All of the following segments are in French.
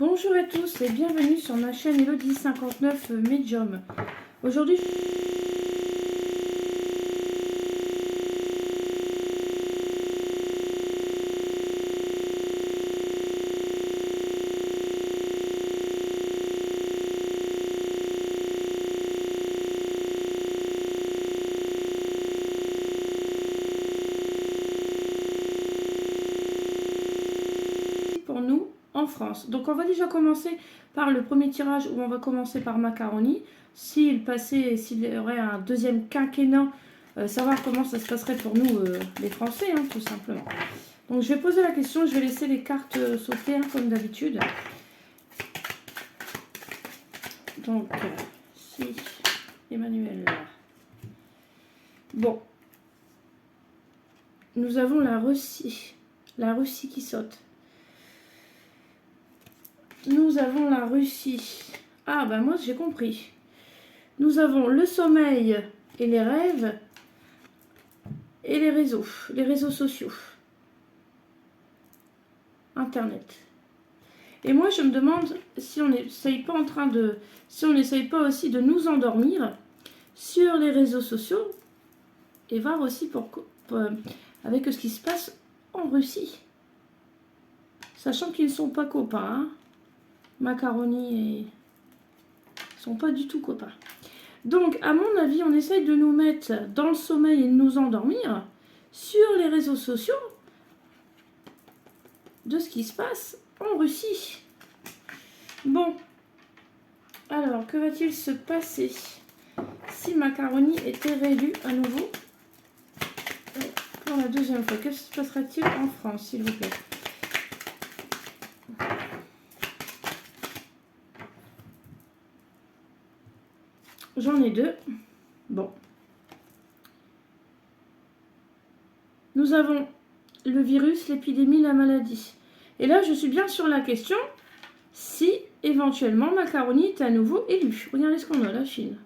Bonjour à tous et bienvenue sur ma chaîne Elodie59 Medium. Aujourd'hui, pour nous en France. Donc on va déjà commencer par le premier tirage où on va commencer par Macaroni. S'il passait, s'il y aurait un deuxième quinquennat, savoir comment ça se passerait pour nous les Français, hein, tout simplement. Donc je vais poser la question, je vais laisser les cartes sauter hein, comme d'habitude. Donc si Emmanuel là. Bon. Nous avons la Russie. La Russie qui saute. Nous avons la Russie. Ah, bah moi j'ai compris. Nous avons le sommeil et les rêves et les réseaux sociaux. Internet. Et moi je me demande si on n'essaye pas si on n'essaye pas aussi de nous endormir sur les réseaux sociaux et voir aussi avec ce qui se passe en Russie. Sachant qu'ils ne sont pas copains, hein. Macaroni et sont pas du tout copains. Donc, à mon avis, on essaye de nous mettre dans le sommeil et de nous endormir sur les réseaux sociaux de ce qui se passe en Russie. Bon, alors, que va-t-il se passer si Macaroni était réélu à nouveau pour la deuxième fois? Que se passera-t-il en France, s'il vous plaît? J'en ai deux. Bon. Nous avons le virus, l'épidémie, la maladie. Et là, je suis bien sur la question si éventuellement Macaroni est à nouveau élu. Regardez ce qu'on a, la Chine.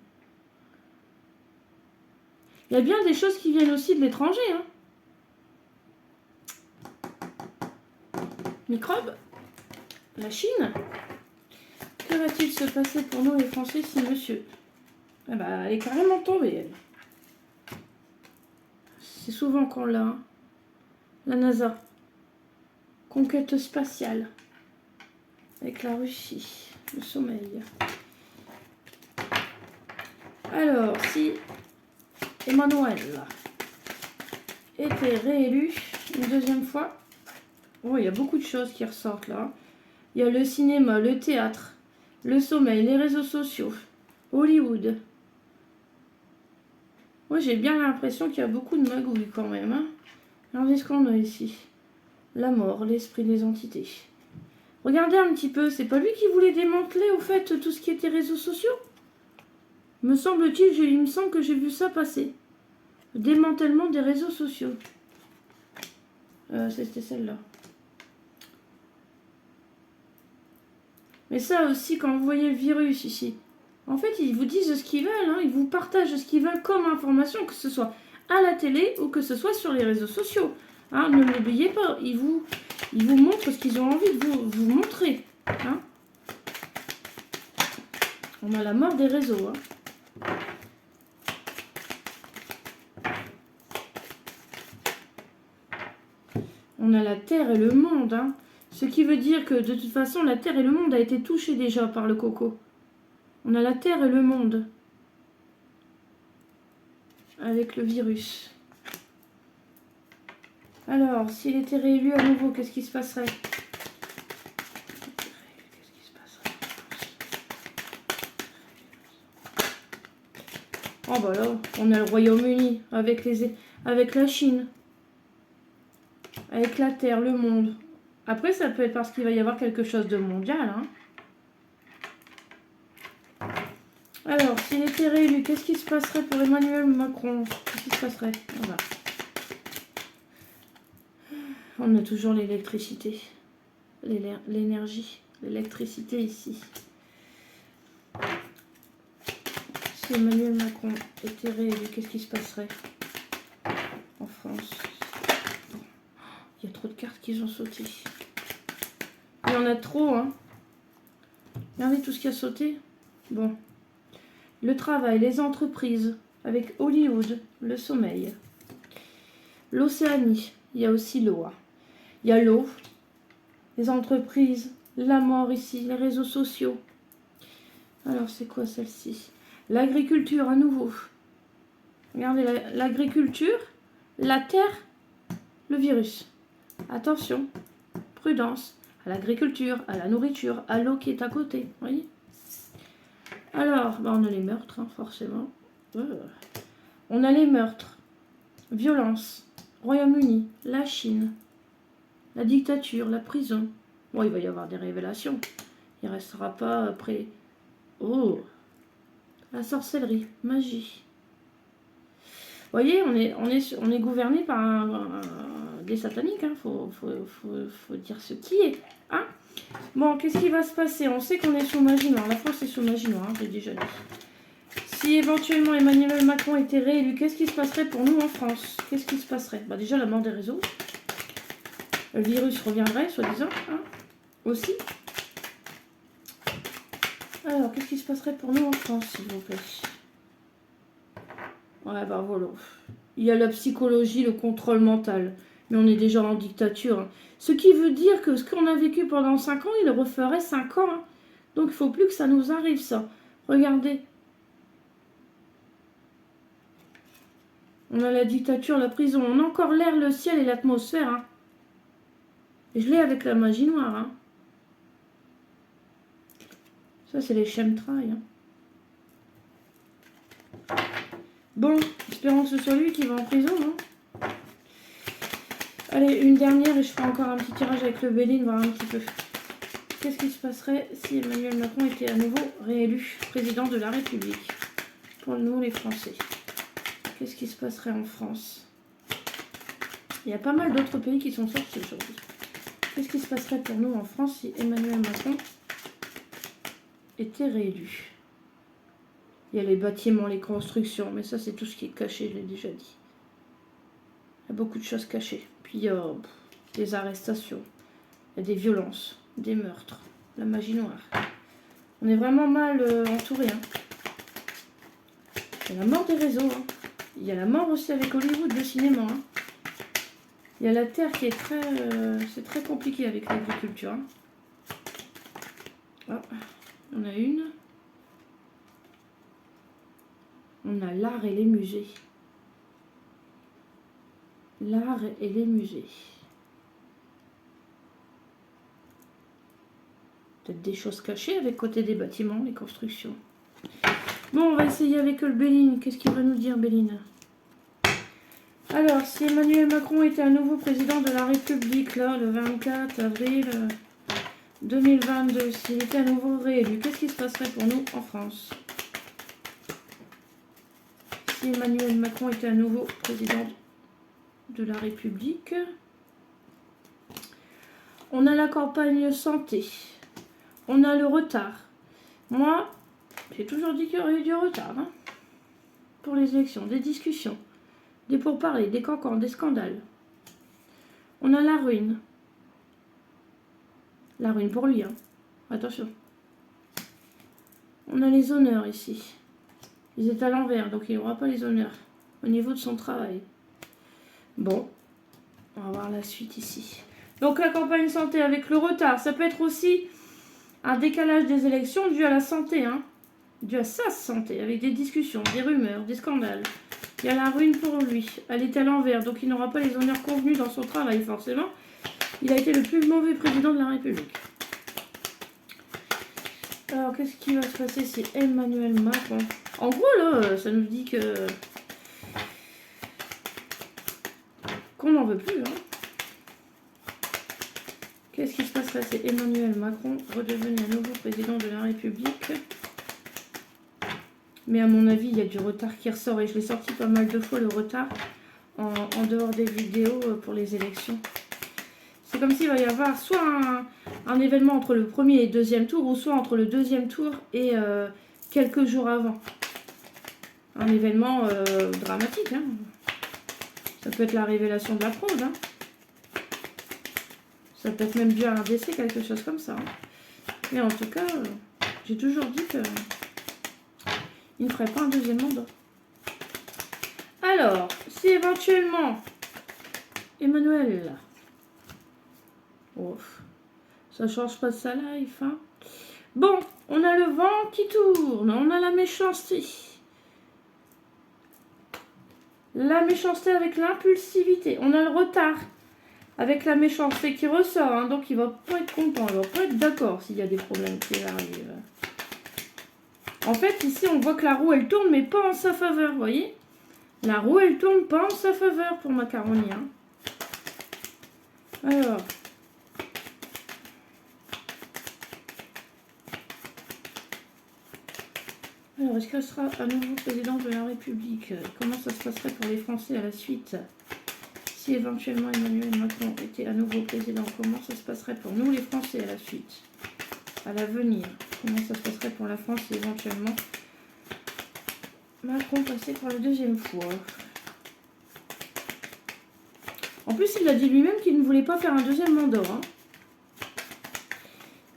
Il y a bien des choses qui viennent aussi de l'étranger. Hein. Microbes, la Chine. Que va-t-il se passer pour nous les Français si monsieur... Ah bah, elle est carrément tombée, elle. C'est souvent qu'on l'a. Hein. La NASA. Conquête spatiale. Avec la Russie. Le sommeil. Alors, si Emmanuel était réélu une deuxième fois. Oh, il y a beaucoup de choses qui ressortent là. Il y a le cinéma, le théâtre, le sommeil, les réseaux sociaux, Hollywood. Moi, j'ai bien l'impression qu'il y a beaucoup de magouilles quand même. Hein. Regardez ce qu'on a ici. La mort, l'esprit des entités. Regardez un petit peu, c'est pas lui qui voulait démanteler au fait tout ce qui était réseaux sociaux? Me semble-t-il, il me semble que j'ai vu ça passer. Le démantèlement des réseaux sociaux. C'était celle-là. Mais ça aussi, quand vous voyez le virus ici, en fait, ils vous disent ce qu'ils veulent. Hein, ils vous partagent ce qu'ils veulent comme information, que ce soit à la télé ou que ce soit sur les réseaux sociaux. Hein, ne l'oubliez pas, ils vous montrent ce qu'ils ont envie de vous montrer. Hein. On a la mort des réseaux. Hein. On a la Terre et le monde. Hein. Ce qui veut dire que de toute façon, la Terre et le monde a été touchés déjà par le coco. On a la Terre et le monde. Avec le virus. Alors, s'il était réélu à nouveau, qu'est-ce qui se passerait? Oh bah là, on a le Royaume-Uni avec la Chine. Avec la Terre, le monde. Après, ça peut être parce qu'il va y avoir quelque chose de mondial. Hein. Alors, s'il était réélu, qu'est-ce qui se passerait pour Emmanuel Macron? Qu'est-ce qui se passerait? Voilà. On a toujours l'électricité. L'énergie. L'électricité ici. Si Emmanuel Macron était réélu, qu'est-ce qui se passerait en France? Il y a trop de cartes qui ont sauté. Il y en a trop, hein. Regardez tout ce qui a sauté. Bon. Le travail, les entreprises, avec Hollywood, le sommeil. L'Océanie, il y a aussi l'eau. Il y a l'eau, les entreprises, la mort ici, les réseaux sociaux. Alors, c'est quoi celle-ci? L'agriculture, à nouveau. Regardez, l'agriculture, la terre, le virus. Attention, prudence à l'agriculture, à la nourriture, à l'eau qui est à côté. Vous voyez? Alors, bah on a les meurtres, hein, forcément. On a les meurtres, violence, Royaume-Uni, la Chine, la dictature, la prison. Bon, il va y avoir des révélations. Il ne restera pas après. Oh, la sorcellerie, magie. Vous voyez, on est gouverné par des sataniques. Hein. Faut dire ce qui est. Hein. Bon, qu'est-ce qui va se passer? On sait qu'on est sous magie noire. La France est sous magie noire, hein, j'ai déjà dit. Si éventuellement Emmanuel Macron était réélu, qu'est-ce qui se passerait pour nous en France? Qu'est-ce qui se passerait? Bah déjà, la mort des réseaux. Le virus reviendrait, soi-disant. Hein, aussi. Alors, qu'est-ce qui se passerait pour nous en France, s'il vous plaît? Ouais, bah voilà. Il y a la psychologie, le contrôle mental. Mais on est déjà en dictature. Ce qui veut dire que ce qu'on a vécu pendant 5 ans, il le referait 5 ans. Hein. Donc, il ne faut plus que ça nous arrive, ça. Regardez. On a la dictature, la prison. On a encore l'air, le ciel et l'atmosphère. Hein. Et je l'ai avec la magie noire. Hein. Ça, c'est les chemtrails. Hein. Bon, espérons que ce soit lui qui va en prison, non? Allez, une dernière et je ferai encore un petit tirage avec le Béline, voir un petit peu. Qu'est-ce qui se passerait si Emmanuel Macron était à nouveau réélu président de la République? Pour nous, les Français. Qu'est-ce qui se passerait en France? Il y a pas mal d'autres pays qui sont sortis aujourd'hui. Qu'est-ce qui se passerait pour nous en France si Emmanuel Macron était réélu? Il y a les bâtiments, les constructions, mais ça c'est tout ce qui est caché, je l'ai déjà dit. Il y a beaucoup de choses cachées. Puis il y a des arrestations, il y a des violences, des meurtres, la magie noire. On est vraiment mal entouré. Hein. Il y a la mort des réseaux. Hein. Il y a la mort aussi avec Hollywood, le cinéma. Hein. Il y a la terre qui est très... c'est très compliqué avec l'agriculture. Hein. Oh, on a une. On a l'art et les musées. L'art et les musées. Peut-être des choses cachées avec côté des bâtiments, les constructions. Bon, on va essayer avec le Béline. Qu'est-ce qu'il va nous dire, Béline? Alors, si Emmanuel Macron était à nouveau président de la République, là, le 24 avril 2022, s'il était à nouveau réélu, qu'est-ce qui se passerait pour nous en France? Si Emmanuel Macron était à nouveau président de la République, on a la campagne santé, on a le retard. Moi, j'ai toujours dit qu'il y aurait eu du retard hein, pour les élections, des discussions, des pourparlers, des cancans, des scandales. On a la ruine. La ruine pour lui, hein. Attention. On a les honneurs ici. Ils étaient à l'envers, donc il n'aura pas les honneurs au niveau de son travail. Bon, on va voir la suite ici. Donc la campagne santé avec le retard, ça peut être aussi un décalage des élections dû à la santé, hein, dû à sa santé, avec des discussions, des rumeurs, des scandales. Il y a la ruine pour lui, elle est à l'envers, donc il n'aura pas les honneurs convenus dans son travail forcément. Il a été le plus mauvais président de la République. Alors qu'est-ce qui va se passer si Emmanuel Macron... En gros là, ça nous dit que... qu'on n'en veut plus, hein. Qu'est-ce qui se passerait si Emmanuel Macron redevenait à nouveau président de la République? Mais à mon avis, il y a du retard qui ressort. Et je l'ai sorti pas mal de fois, le retard, en dehors des vidéos pour les élections. C'est comme s'il va y avoir soit un événement entre le premier et le deuxième tour, ou soit entre le deuxième tour et quelques jours avant. Un événement dramatique, hein. Ça peut être la révélation de la fraude, hein. Ça peut être même dû à un décès, quelque chose comme ça. Hein. Mais en tout cas, J'ai toujours dit que il ne ferait pas un deuxième mandat. Alors, si éventuellement Emmanuel, oh, ça change pas de sa life, hein. Bon, on a le vent qui tourne, on a la méchanceté. La méchanceté avec l'impulsivité. On a le retard avec la méchanceté qui ressort, hein, donc il va pas être content, il va pas être d'accord s'il y a des problèmes qui arrivent. En fait, ici, on voit que la roue, elle tourne, mais pas en sa faveur, vous voyez? La roue, elle tourne pas en sa faveur pour Macaroni. Hein. Alors. Alors, est-ce qu'elle sera à nouveau présidente de la République? Comment ça se passerait pour les Français à la suite? Si éventuellement Emmanuel Macron était à nouveau président, comment ça se passerait pour nous les Français à la suite? À l'avenir, comment ça se passerait pour la France si éventuellement Macron passait pour la deuxième fois? En plus, il a dit lui-même qu'il ne voulait pas faire un deuxième mandat. Hein.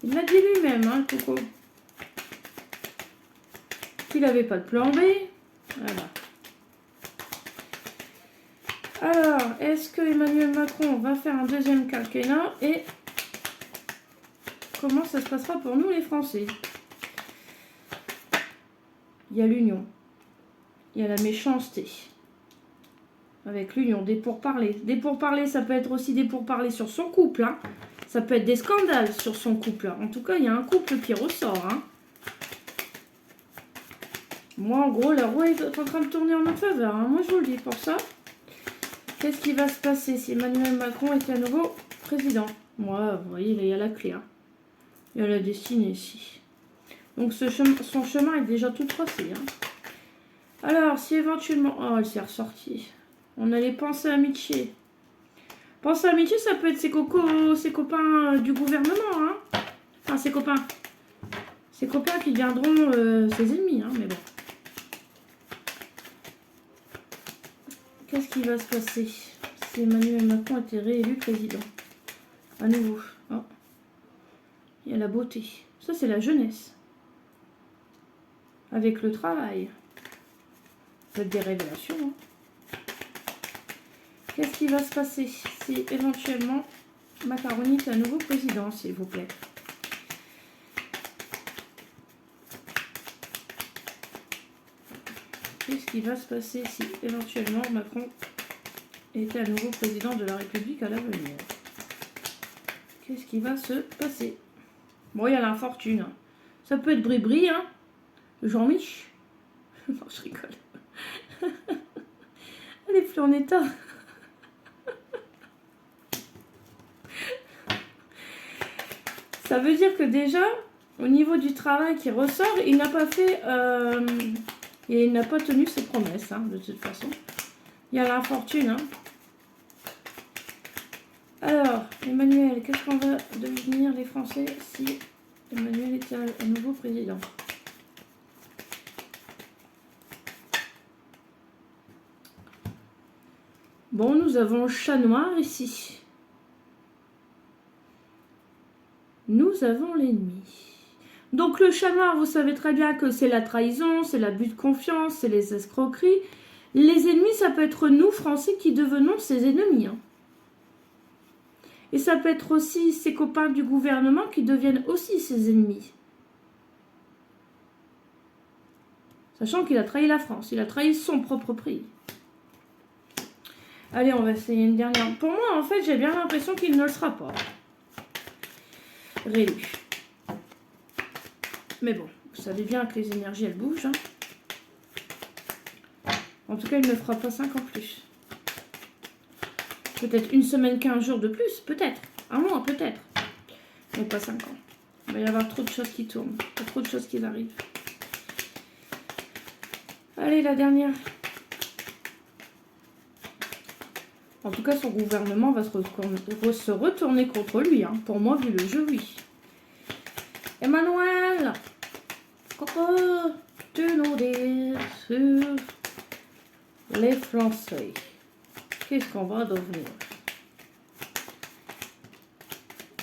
Il l'a dit lui-même, hein, Coco. Qu'il n'avait pas de plan B. Voilà. Alors, est-ce que Emmanuel Macron va faire un deuxième quinquennat et comment ça se passera pour nous les Français? Il y a l'union. Il y a la méchanceté. Avec l'union, des pourparlers. Des pourparlers, ça peut être aussi des pourparlers sur son couple. Hein. Ça peut être des scandales sur son couple. En tout cas, il y a un couple qui ressort. Hein. Moi, en gros, la roue est en train de tourner en notre faveur. Hein. Moi, je vous le dis pour ça. Qu'est-ce qui va se passer si Emmanuel Macron est à nouveau président? Moi, vous voyez, là, il y a la clé. Hein. Il y a la destinée ici. Donc, son chemin est déjà tout tracé. Hein. Alors, si éventuellement... Oh, elle s'est ressortie. On allait penser à Miché. Penser à Miché, ça peut être ses copains du gouvernement. Hein. Enfin, ses copains. Ses copains qui deviendront ses ennemis. Hein, mais bon. Qu'est-ce qui va se passer si Emmanuel Macron était réélu président? À nouveau. Oh. Il y a la beauté. Ça, c'est la jeunesse. Avec le travail. Peut-être des révélations. Hein. Qu'est-ce qui va se passer si éventuellement Macaroni est à nouveau président, s'il vous plaît? Qu'est-ce qui va se passer si éventuellement Macron était à nouveau président de la République à l'avenir? Qu'est-ce qui va se passer? Bon, il y a l'infortune. Hein. Ça peut être Bribri, hein. Jean-Mich. Non, je rigole. Elle est plus en état. Ça veut dire que déjà, au niveau du travail qui ressort, il n'a pas fait... et il n'a pas tenu ses promesses, hein, de toute façon. Il y a l'infortune. Hein. Alors, Emmanuel, qu'est-ce qu'on va devenir les Français si Emmanuel était à nouveau président? Bon, nous avons le chat noir ici. Nous avons l'ennemi. Donc le chat noir, vous savez très bien que c'est la trahison, c'est l'abus de confiance, c'est les escroqueries. Les ennemis, ça peut être nous, Français, qui devenons ses ennemis. Hein. Et ça peut être aussi ses copains du gouvernement qui deviennent aussi ses ennemis. Sachant qu'il a trahi la France, il a trahi son propre pays. Allez, on va essayer une dernière. Pour moi, en fait, j'ai bien l'impression qu'il ne le sera pas. Réélu. Mais bon, vous savez bien que les énergies, elles bougent. Hein. En tout cas, il ne fera pas 5 ans plus. Peut-être une semaine, 15 jours de plus, peut-être. Un mois, peut-être. Mais pas 5 ans. Il va y avoir trop de choses qui tournent. Trop de choses qui arrivent. Allez, la dernière. En tout cas, son gouvernement va se retourner contre lui. Hein. Pour moi, vu le jeu, oui. Emmanuel, comment tu nous dis sur les Français? Qu'est-ce qu'on va devenir?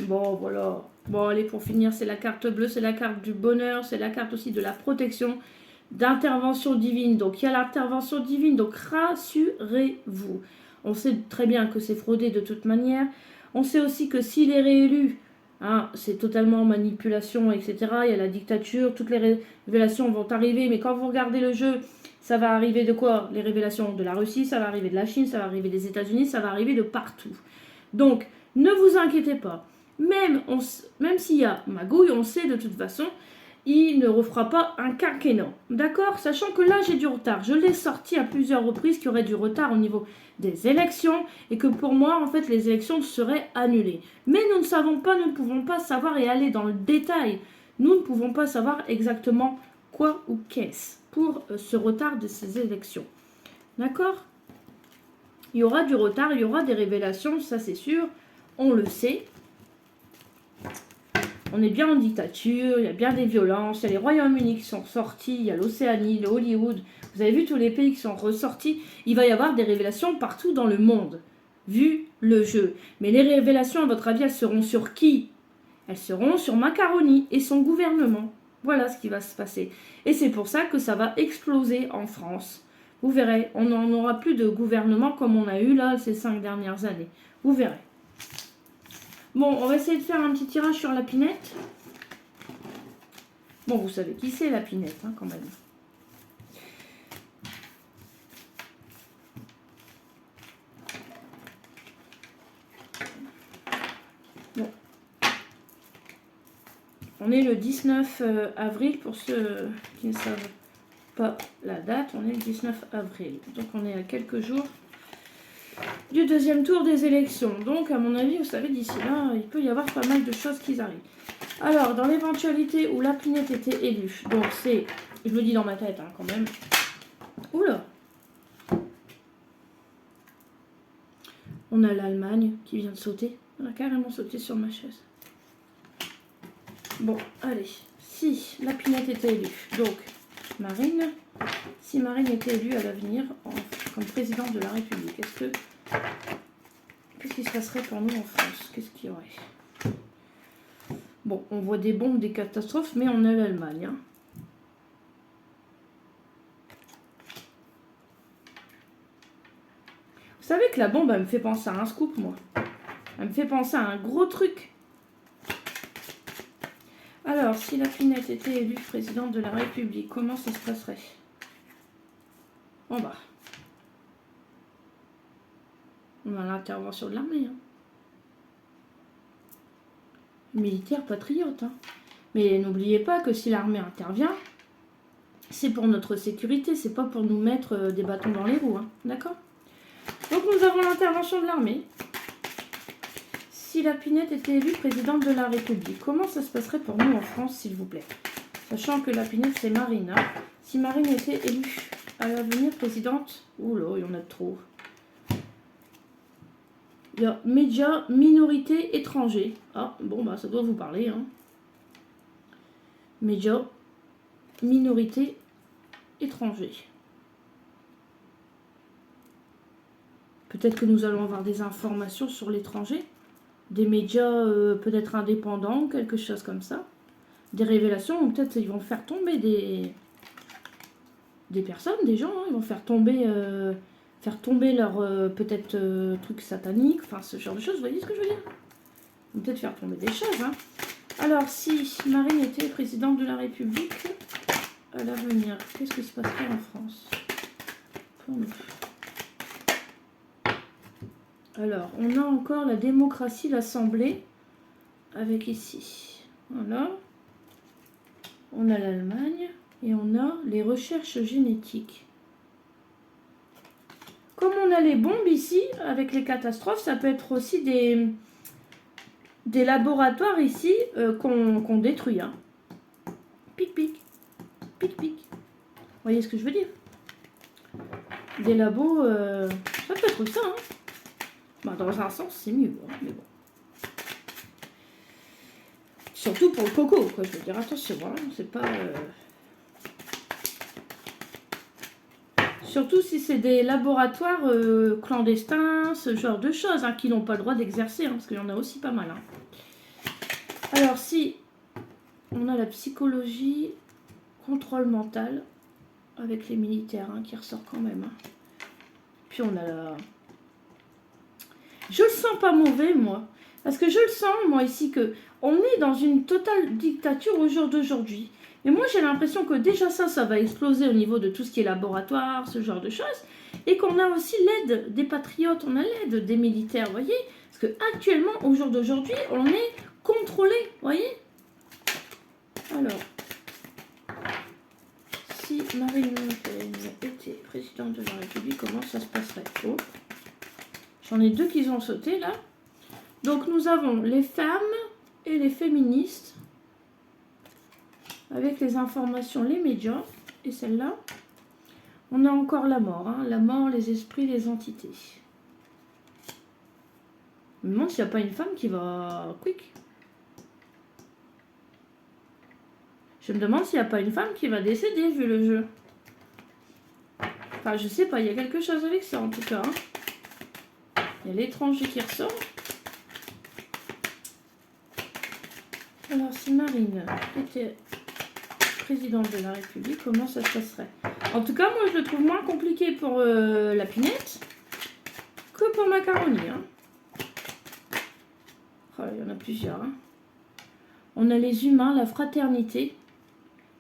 Bon, voilà. Bon, allez, pour finir, c'est la carte bleue, c'est la carte du bonheur, c'est la carte aussi de la protection, d'intervention divine. Donc, il y a l'intervention divine, donc rassurez-vous. On sait très bien que c'est fraudé de toute manière. On sait aussi que s'il est réélu, hein, c'est totalement manipulation, etc. Il y a la dictature, toutes les révélations vont arriver, mais quand vous regardez le jeu, ça va arriver de quoi? Les révélations de la Russie, ça va arriver de la Chine, ça va arriver des États-Unis, ça va arriver de partout. Donc, ne vous inquiétez pas. Même s'il y a magouille, on sait de toute façon, il ne refera pas un quinquennat. D'accord? Sachant que là, j'ai du retard. Je l'ai sorti à plusieurs reprises qu'il y aurait du retard au niveau des élections et que pour moi, en fait, les élections seraient annulées. Mais nous ne savons pas, nous ne pouvons pas savoir et aller dans le détail. Nous ne pouvons pas savoir exactement quoi ou qu'est-ce pour ce retard de ces élections. D'accord? Il y aura du retard, il y aura des révélations, ça c'est sûr, on le sait. On est bien en dictature, il y a bien des violences, il y a les Royaumes-Unis qui sont sortis, il y a l'Océanie, le Hollywood. Vous avez vu tous les pays qui sont ressortis. Il va y avoir des révélations partout dans le monde, vu le jeu. Mais les révélations, à votre avis, elles seront sur qui? Elles seront sur Macaroni et son gouvernement. Voilà ce qui va se passer. Et c'est pour ça que ça va exploser en France. Vous verrez, on n'en aura plus de gouvernement comme on a eu là ces 5 dernières années. Vous verrez. Bon, on va essayer de faire un petit tirage sur la Pinette. Bon, vous savez qui c'est la Pinette, hein, quand même. Bon. On est le 19 avril, pour ceux qui ne savent pas la date, on est le 19 avril. Donc on est à quelques jours du deuxième tour des élections. Donc à mon avis, vous savez, d'ici là, il peut y avoir pas mal de choses qui arrivent. Alors, dans l'éventualité où la Pinette était élue, donc c'est, je le dis dans ma tête hein, quand même, oula, on a l'Allemagne qui vient de sauter, on a carrément sauté sur ma chaise. Bon, allez, si la Pinette était élue, donc Marine, si Marine était élue à l'avenir comme présidente de la République, qu'est-ce qui se passerait pour nous en France? Qu'est-ce qu'il y aurait? Bon, on voit des bombes, des catastrophes, mais on a l'Allemagne. Hein. Vous savez que la bombe, elle me fait penser à un scoop, moi. Elle me fait penser à un gros truc. Alors, si la Pinette était élue présidente de la République, comment ça se passerait? En bas. On a l'intervention de l'armée. Hein. Militaire patriote. Hein. Mais n'oubliez pas que si l'armée intervient, c'est pour notre sécurité, c'est pas pour nous mettre des bâtons dans les roues. Hein. D'accord? Donc nous avons l'intervention de l'armée. Si la Pinette était élue présidente de la République, comment ça se passerait pour nous en France, s'il vous plaît? Sachant que la Pinette, c'est Marine. Hein. Si Marine était élue à l'avenir présidente, oula, il y en a trop. Il y a médias, minorité, étranger. Ah, bon, bah ça doit vous parler. Hein. Médias, minorité, étranger. Peut-être que nous allons avoir des informations sur l'étranger. Des médias peut-être indépendants, quelque chose comme ça. Des révélations, ou peut-être ils vont faire tomber des personnes, des gens. Hein. Ils vont faire tomber leur peut-être truc satanique, enfin ce genre de choses, vous voyez ce que je veux dire? Ils vont peut-être faire tomber des choses. Hein. Alors, si Marine était présidente de la République à l'avenir, qu'est-ce qui se passerait en France pour nous? Alors, on a encore la démocratie, l'Assemblée, avec ici. Voilà. On a l'Allemagne et on a les recherches génétiques. Comme on a les bombes ici, avec les catastrophes, ça peut être aussi des laboratoires ici qu'on détruit. Hein. Pic, pic. Pic, pic. Vous voyez ce que je veux dire? Des labos, ça peut être ça. Hein. Bah, dans un sens, c'est mieux. Hein, mais bon. Surtout pour le coco, quoi. Je veux dire, attention, hein, c'est pas... Surtout si c'est des laboratoires clandestins, ce genre de choses, hein, qui n'ont pas le droit d'exercer, hein, parce qu'il y en a aussi pas mal. Hein. Alors, si on a la psychologie, contrôle mental, avec les militaires, hein, qui ressort quand même. Hein. Puis on a la... Je le sens pas mauvais, moi. Parce que je le sens, moi, ici, que on est dans une totale dictature au jour d'aujourd'hui. Mais moi, j'ai l'impression que déjà ça va exploser au niveau de tout ce qui est laboratoire, ce genre de choses. Et qu'on a aussi l'aide des patriotes, on a l'aide des militaires, vous voyez. Parce qu'actuellement, au jour d'aujourd'hui, on est contrôlé, vous voyez. Alors, si Marine Le Pen était présidente de la République, comment ça se passerait? Oh. J'en ai deux qui ont sauté, là. Donc, nous avons les femmes et les féministes. Avec les informations, les médias. Et celle-là, on a encore la mort. Hein. La mort, les esprits, les entités. Je me demande s'il n'y a pas une femme qui va quick. Je me demande s'il n'y a pas une femme qui va décéder vu le jeu. Enfin, je sais pas, il y a quelque chose avec ça en tout cas. Hein. Il y a l'étranger qui ressort. Alors, si Marine était présidente de la République, comment ça se passerait? En tout cas, moi, je le trouve moins compliqué pour la Pinette que pour Macaroni. Hein. Oh, il y en a plusieurs. Hein. On a les humains, la fraternité.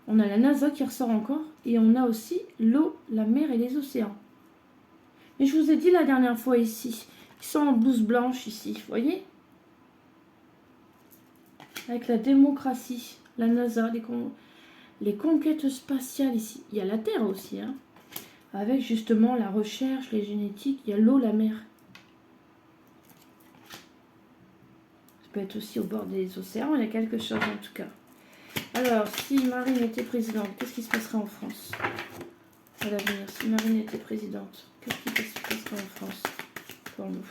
On a la NASA qui ressort encore. Et on a aussi l'eau, la mer et les océans. Mais je vous ai dit la dernière fois ici, ils sont en blouse blanche ici, vous voyez? Avec la démocratie, la NASA, les conquêtes spatiales ici. Il y a la Terre aussi, hein. Avec justement la recherche, les génétiques, il y a l'eau, la mer. Ça peut être aussi au bord des océans, il y a quelque chose en tout cas. Alors, si Marine était présidente, qu'est-ce qui se passerait en France à l'avenir? Si Marine était présidente, qu'est-ce qui se passerait en France pour nous?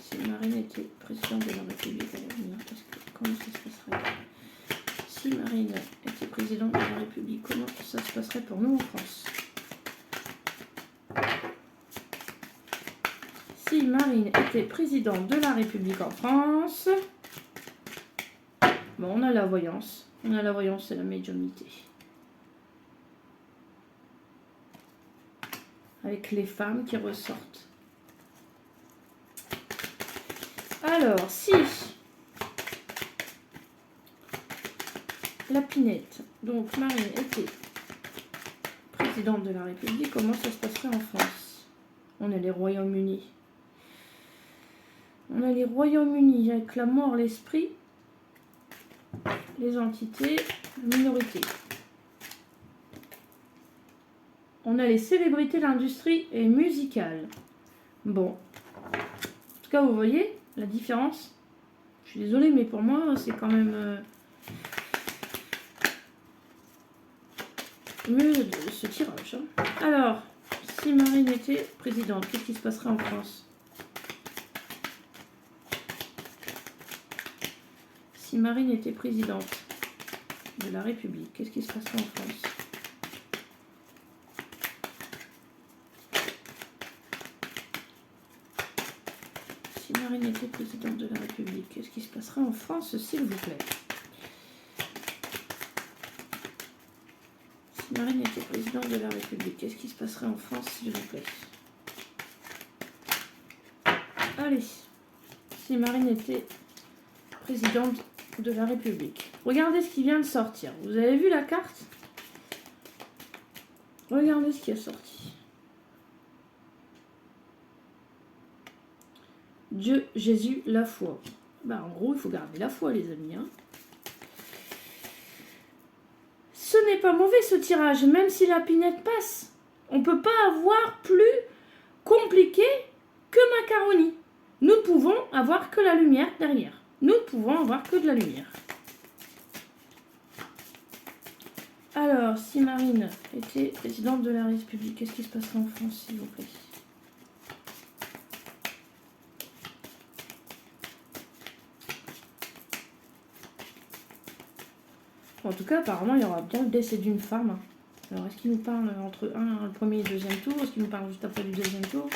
Si Marine était présidente de la République à l'avenir, comment ça se passerait? Si Marine était présidente de la République, comment ça se passerait pour nous en France? Si Marine était présidente de la République en France, bon, on a la voyance. On a la voyance et la médiumnité. Avec les femmes qui ressortent. Alors, si la Pinette, donc Marine, était présidente de la République, comment ça se passerait en France? On a les Royaumes-Unis. On a les Royaumes-Unis avec la mort, l'esprit, les entités, la minorité. On a les célébrités, l'industrie et musicale. Bon. En tout cas, vous voyez la différence. Je suis désolée, mais pour moi, c'est quand même mieux de ce tirage. Hein. Alors, si Marine était présidente, qu'est-ce qui se passerait en France? Si Marine était présidente de la République, qu'est-ce qui se passerait en France? Si Marine était présidente de la République, qu'est-ce qui se passerait en France, s'il vous plaît? Si Marine était présidente de la République, qu'est-ce qui se passerait en France, s'il vous plaît? Allez, si Marine était présidente de la République. Regardez ce qui vient de sortir. Vous avez vu la carte? Regardez ce qui est sorti. Dieu, Jésus, la foi. Bah, en gros, il faut garder la foi, les amis. Hein. Ce n'est pas mauvais, ce tirage, même si la Pinette passe. On ne peut pas avoir plus compliqué que Macaroni. Nous pouvons avoir que la lumière derrière. Nous pouvons avoir que de la lumière. Alors, si Marine était présidente de la République, qu'est-ce qui se passerait en France, s'il vous plaît? En tout cas, apparemment, il y aura bien le décès d'une femme. Alors, est-ce qu'il nous parle entre le premier et le deuxième tour? Est-ce qu'il nous parle juste après du deuxième tour?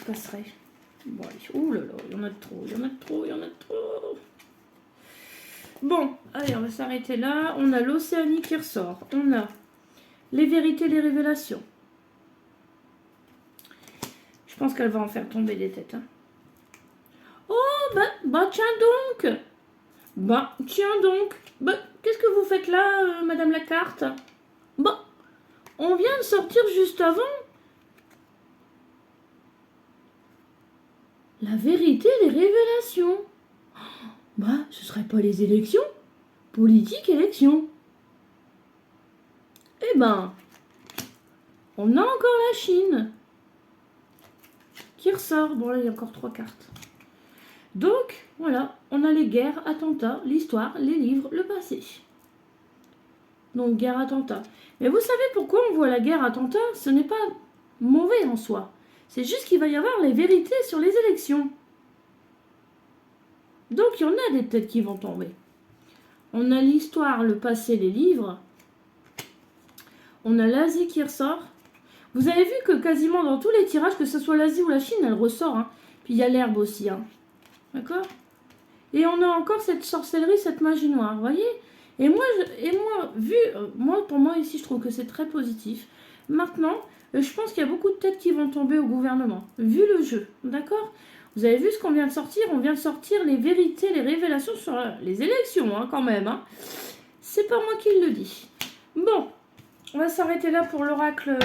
se passerait? Bon, allez. Ouh là là, il y en a trop, il y en a trop, il y en a trop. Bon, allez, on va s'arrêter là. On a l'Océanie qui ressort. On a les vérités, les révélations. Je pense qu'elle va en faire tomber des têtes. Hein. Oh, bah, tiens donc. Bah, tiens donc. Bah, qu'est-ce que vous faites là, Madame la carte? Bah, on vient de sortir juste avant. La vérité, les révélations. Bah, ce serait pas les élections? Politique, élection. Eh ben, on a encore la Chine qui ressort. Bon, là, il y a encore 3 cartes. Donc, voilà, on a les guerres, attentats, l'histoire, les livres, le passé. Donc, guerre, attentat. Mais vous savez pourquoi on voit la guerre, attentat? Ce n'est pas mauvais en soi. C'est juste qu'il va y avoir les vérités sur les élections. Donc, il y en a des têtes qui vont tomber. On a l'histoire, le passé, les livres. On a l'Asie qui ressort. Vous avez vu que quasiment dans tous les tirages, que ce soit l'Asie ou la Chine, elle ressort. Hein. Puis il y a l'herbe aussi. Hein. D'accord? Et on a encore cette sorcellerie, cette magie noire. Vous voyez? Et moi, pour moi ici, je trouve que c'est très positif. Maintenant, je pense qu'il y a beaucoup de têtes qui vont tomber au gouvernement. Vu le jeu. D'accord? Vous avez vu ce qu'on vient de sortir? On vient de sortir les vérités, les révélations sur les élections, hein, quand même. Hein. C'est pas moi qui le dis. Bon, on va s'arrêter là pour l'oracle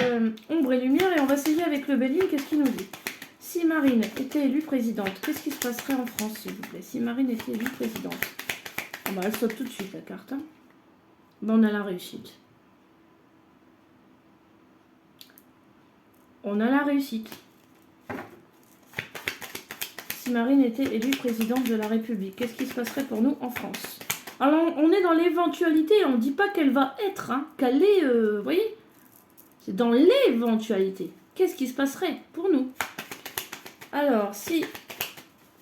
ombre et lumière et on va essayer avec le Béline. Qu'est-ce qu'il nous dit? Si Marine était élue présidente, qu'est-ce qui se passerait en France, s'il vous plaît? Si Marine était élue présidente. Ah bah, elle saute tout de suite, la carte. Hein. Ben, on a la réussite. On a la réussite. Si Marine était élue présidente de la République, qu'est-ce qui se passerait pour nous en France? Alors, on est dans l'éventualité, on ne dit pas qu'elle va être, hein, qu'elle est, vous voyez? C'est dans l'éventualité. Qu'est-ce qui se passerait pour nous? Alors, si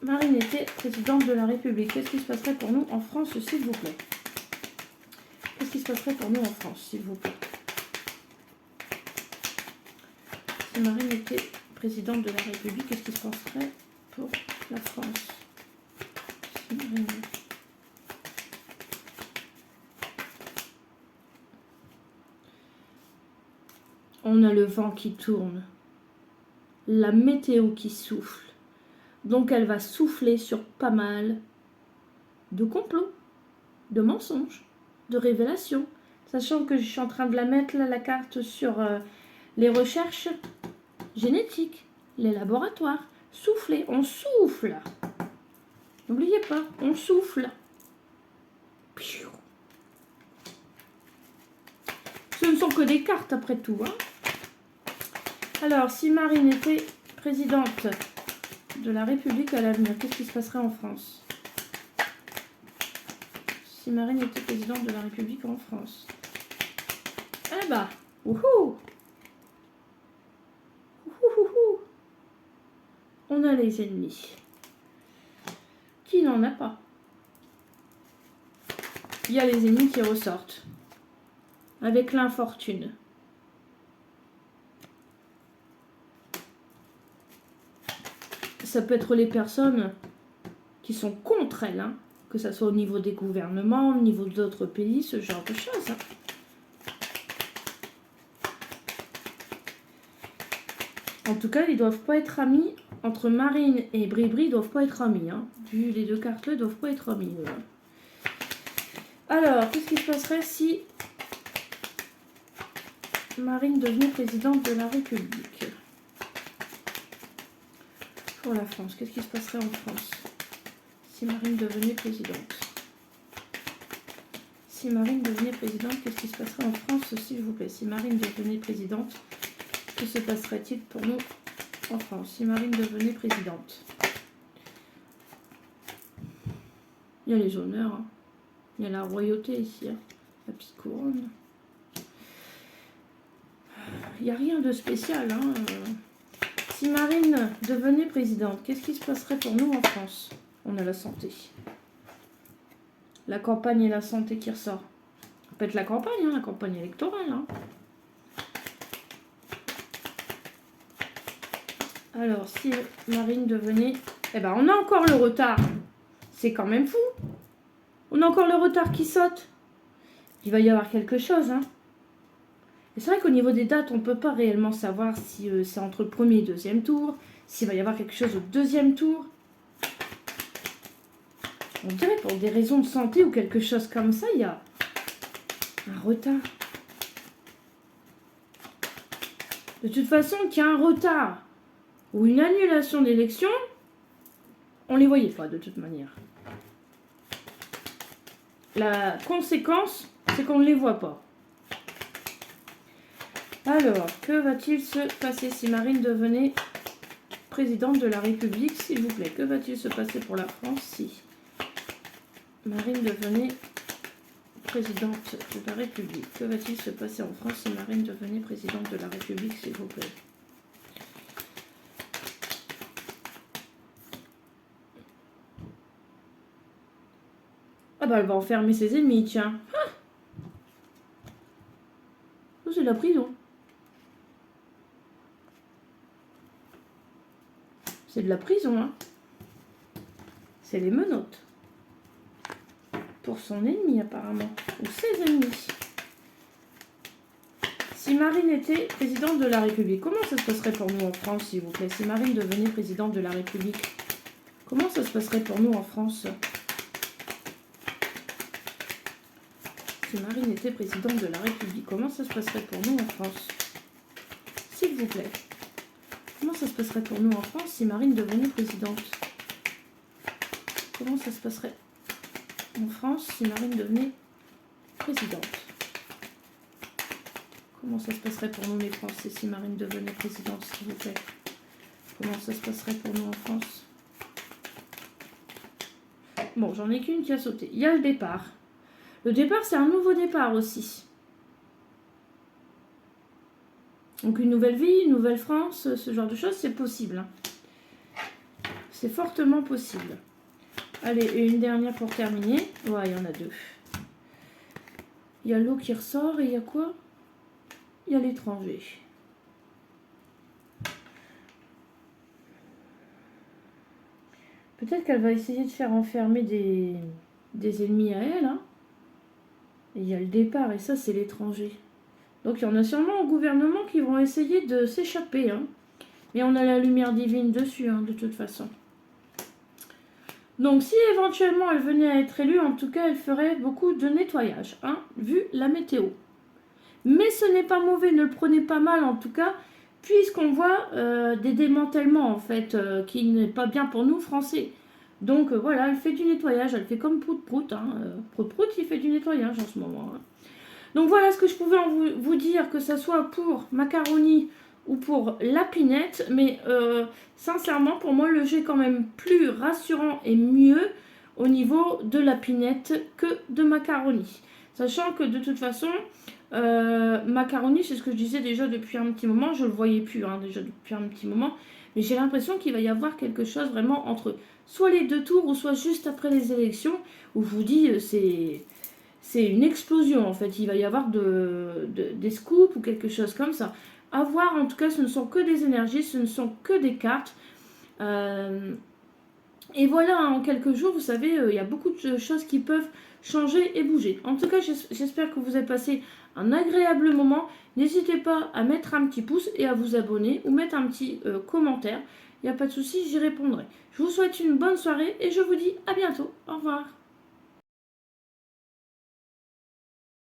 Marine était présidente de la République, qu'est-ce qui se passerait pour nous en France, s'il vous plaît? Qu'est-ce qui se passerait pour nous en France, s'il vous plaît? Si Marine était présidente de la République, qu'est-ce qui se passerait pour la France? Si Marine... On a le vent qui tourne, la météo qui souffle. Donc elle va souffler sur pas mal de complots, de mensonges, de révélations. Sachant que je suis en train de la mettre là, la carte sur les recherches génétiques, les laboratoires. Souffler, on souffle. N'oubliez pas, on souffle. Ce ne sont que des cartes après tout. Hein. Alors, si Marine était présidente de la République à l'avenir, qu'est-ce qui se passerait en France? Si Marine était présidente de la République en France. Eh bah, wouhou! Wouhou! On a les ennemis. Qui n'en a pas? Il y a les ennemis qui ressortent. Avec l'infortune. Ça peut être les personnes qui sont contre elle, hein, que ce soit au niveau des gouvernements, au niveau d'autres pays, ce genre de choses. Hein. En tout cas, ils ne doivent pas être amis. Entre Marine et Bribri, ils ne doivent pas être amis. Hein. Vu les deux cartes-là, ils ne doivent pas être amis. Alors, qu'est-ce qui se passerait si Marine devenait présidente de la République? Pour la France, qu'est-ce qui se passerait en France si Marine devenait présidente? Si Marine devenait présidente, qu'est-ce qui se passerait en France, s'il vous plaît? Si Marine devenait présidente, que se passerait-il pour nous en France? Si Marine devenait présidente. Il y a les honneurs, hein. Il y a la royauté ici, hein. La petite couronne. Il n'y a rien de spécial, hein. Si Marine devenait présidente, qu'est-ce qui se passerait pour nous en France? On a la santé. La campagne et la santé qui ressort. Ça peut être la campagne, hein, la campagne électorale. Hein. Alors, si Marine devenait... Eh ben, on a encore le retard. C'est quand même fou. On a encore le retard qui saute. Il va y avoir quelque chose, hein. Et c'est vrai qu'au niveau des dates, on ne peut pas réellement savoir si c'est entre le premier et le deuxième tour, s'il va y avoir quelque chose au deuxième tour. On dirait pour des raisons de santé ou quelque chose comme ça, il y a un retard. De toute façon, qu'il y a un retard ou une annulation d'élection, on ne les voyait pas de toute manière. La conséquence, c'est qu'on ne les voit pas. Alors, que va-t-il se passer si Marine devenait présidente de la République, s'il vous plaît? Que va-t-il se passer pour la France si Marine devenait présidente de la République? Que va-t-il se passer en France si Marine devenait présidente de la République, s'il vous plaît? Ah bah elle va enfermer ses ennemis, tiens. Ah, c'est la prison. C'est de la prison, hein. C'est les menottes. Pour son ennemi, apparemment. Ou ses ennemis. Si Marine était présidente de la République, comment ça se passerait pour nous en France, s'il vous plaît? Si Marine devenait présidente de la République, comment ça se passerait pour nous en France? Si Marine était présidente de la République, comment ça se passerait pour nous en France? S'il vous plaît. Comment ça se passerait pour nous en France si Marine devenait présidente? Comment ça se passerait en France si Marine devenait présidente? Comment ça se passerait pour nous les Français si Marine devenait présidente, s'il vous plaît? Comment ça se passerait pour nous en France? Bon, j'en ai qu'une qui a sauté. Il y a le départ. Le départ, c'est un nouveau départ aussi. Donc une nouvelle vie, une nouvelle France, ce genre de choses, c'est possible. Hein. C'est fortement possible. Allez, et une dernière pour terminer. Ouais, il y en a deux. Il y a l'eau qui ressort et il y a quoi? Il y a l'étranger. Peut-être qu'elle va essayer de faire enfermer des ennemis à elle. Hein. Et il y a le départ, et ça, c'est l'étranger. Donc, il y en a sûrement au gouvernement qui vont essayer de s'échapper. Hein. Mais on a la lumière divine dessus, hein, de toute façon. Donc, si éventuellement elle venait à être élue, en tout cas, elle ferait beaucoup de nettoyage, hein, vu la météo. Mais ce n'est pas mauvais, ne le prenez pas mal, en tout cas, puisqu'on voit des démantèlements, en fait, qui n'est pas bien pour nous, Français. Donc, voilà, elle fait du nettoyage, elle fait comme Prout-Prout. Hein, Prout-Prout, il fait du nettoyage en ce moment. Hein. Donc, voilà ce que je pouvais vous dire, que ce soit pour Macaroni ou pour Lapinette, mais sincèrement, pour moi, le jeu est quand même plus rassurant et mieux au niveau de Lapinette que de Macaroni. Sachant que de toute façon, Macaroni, c'est ce que je disais déjà depuis un petit moment, je ne le voyais plus hein, déjà depuis un petit moment, mais j'ai l'impression qu'il va y avoir quelque chose vraiment entre soit les deux tours ou soit juste après les élections, où je vous dis, c'est une explosion en fait, il va y avoir des scoops ou quelque chose comme ça. À voir, en tout cas, ce ne sont que des énergies, ce ne sont que des cartes. Et voilà, en quelques jours, vous savez, il y a beaucoup de choses qui peuvent changer et bouger. En tout cas, j'espère que vous avez passé un agréable moment. N'hésitez pas à mettre un petit pouce et à vous abonner ou mettre un petit commentaire. Il n'y a pas de souci, j'y répondrai. Je vous souhaite une bonne soirée et je vous dis à bientôt. Au revoir.